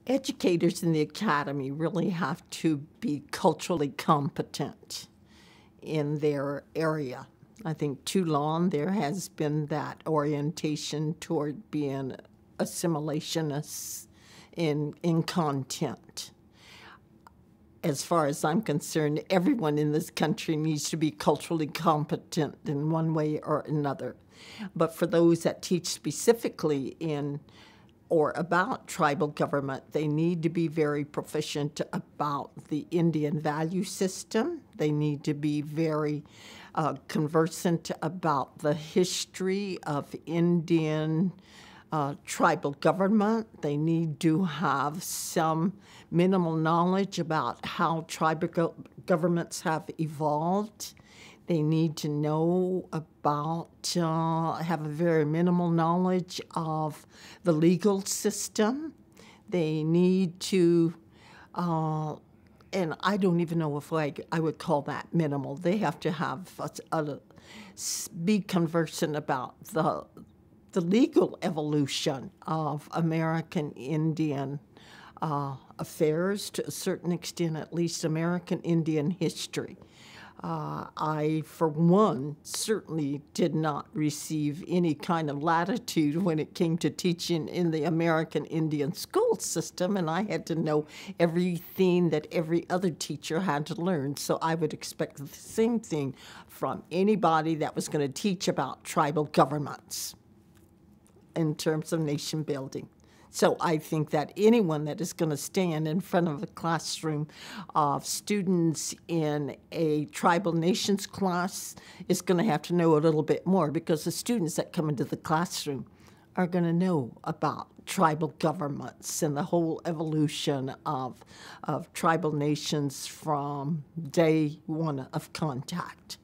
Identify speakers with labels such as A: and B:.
A: Educators in the academy really have to be culturally competent in their area. I think too long there has been that orientation toward being assimilationists in content. As far as I'm concerned, everyone in this country needs to be culturally competent in one way or another. But for those that teach specifically in or about tribal government, they need to be very proficient about the Indian value system. They need to be very conversant about the history of Indian tribal government. They need to have some minimal knowledge about how tribal governments have evolved. They need to know about, have a very minimal knowledge of the legal system. They need to, and I don't even know if I would call that minimal. They have to have be conversant about the legal evolution of American Indian affairs, to a certain extent, at least American Indian history. I, for one, certainly did not receive any kind of latitude when it came to teaching in the American Indian school system, and I had to know everything that every other teacher had to learn. So I would expect the same thing from anybody that was going to teach about tribal governments in terms of nation building. So I think that anyone that is going to stand in front of a classroom of students in a tribal nations class is going to have to know a little bit more, because the students that come into the classroom are going to know about tribal governments and the whole evolution of tribal nations from day one of contact.